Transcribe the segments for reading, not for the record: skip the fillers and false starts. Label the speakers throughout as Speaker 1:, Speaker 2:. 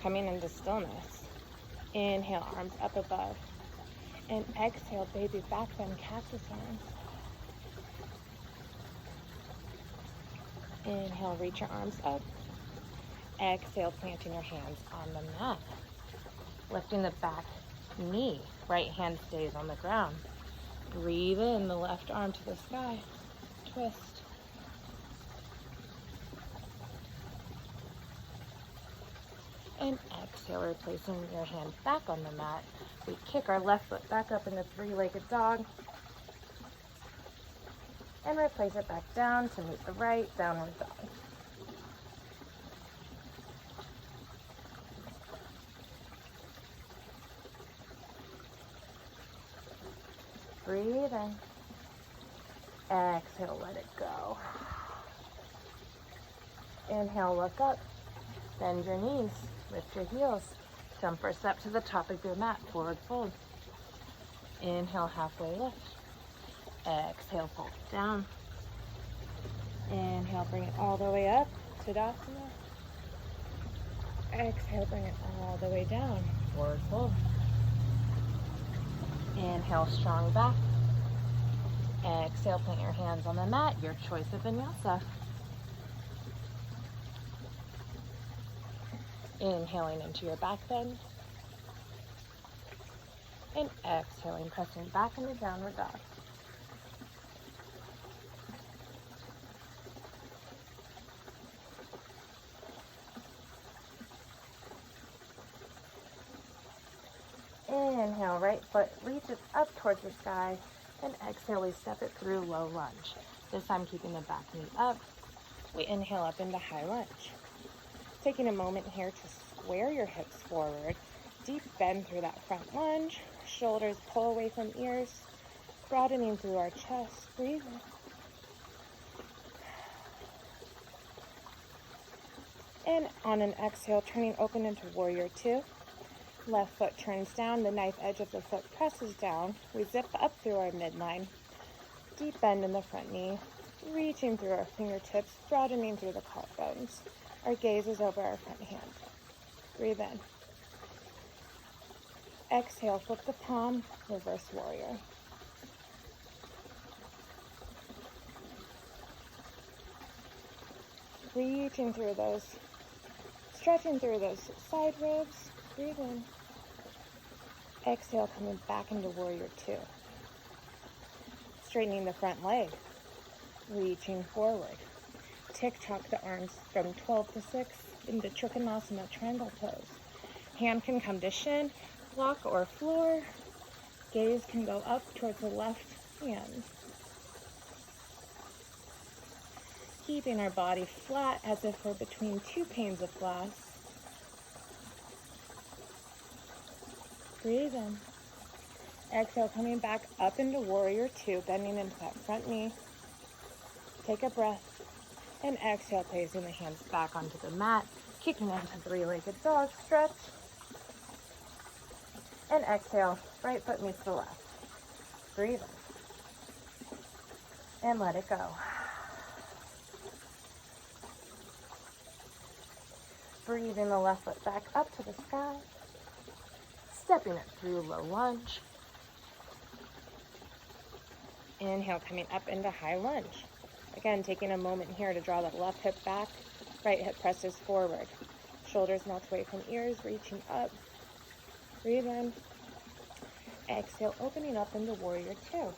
Speaker 1: coming into stillness. Inhale, arms up above. And exhale, baby back bend, cactus arms. Inhale, reach your arms up. Exhale, planting your hands on the mat. Lifting the back knee. Right hand stays on the ground. Breathe in the left arm to the sky. Twist. And exhale, replacing your hand back on the mat. We kick our left foot back up into three-legged dog. And replace it back down to meet the right downward dog. Breathe in. Exhale, let it go. Inhale, look up. Bend your knees. Lift your heels. Jump or step to the top of your mat. Forward fold. Inhale, halfway lift. Exhale, fold down. Inhale, bring it all the way up. Tadasana. Exhale, bring it all the way down. Forward fold. Inhale, strong back. Exhale, plant your hands on the mat. Your choice of vinyasa. Inhaling into your back bend. And exhaling, pressing back into downward dog. Inhale, right foot reaches up towards the sky. And exhale, we step it through low lunge. This time keeping the back knee up. We inhale up into high lunge. Taking a moment here to square your hips forward. Deep bend through that front lunge. Shoulders pull away from ears. Broadening through our chest. Breathe in. And on an exhale, turning open into warrior two. Left foot turns down, the knife edge of the foot presses down. We zip up through our midline. Deep bend in the front knee, reaching through our fingertips, broadening through the collarbones. Our gaze is over our front hand. Breathe in. Exhale, flip the palm, reverse warrior. Reaching through those, stretching through those side ribs. Breathe in. Exhale, coming back into warrior two. Straightening the front leg. Reaching forward. Tick-tock the arms from 12 to 6 into Trikonasana, triangle pose. Hand can come to shin, block or floor. Gaze can go up towards the left hand. Keeping our body flat as if we're between two panes of glass. Breathe in. Exhale, coming back up into warrior two, bending into that front knee. Take a breath. And exhale, placing the hands back onto the mat, kicking into three-legged dog, stretch. And exhale, right foot meets the left. Breathe in. And let it go. Breathing the left foot back up to the sky. Stepping it through low lunge. Inhale, coming up into high lunge. Again, taking a moment here to draw that left hip back, right hip presses forward. Shoulders melt away from ears, reaching up. Breathe in. Exhale, opening up into warrior two.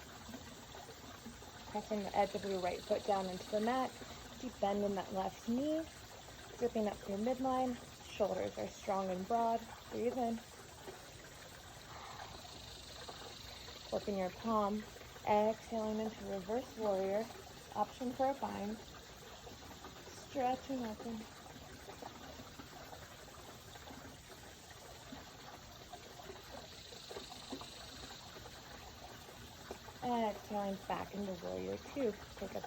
Speaker 1: Pressing the edge of your right foot down into the mat. Deep bend in that left knee. Zipping up through midline. Shoulders are strong and broad. Breathe in. Flipping your palm. Exhaling into reverse warrior. Option for a bind. Stretching open. Exhaling back into warrior two. Take a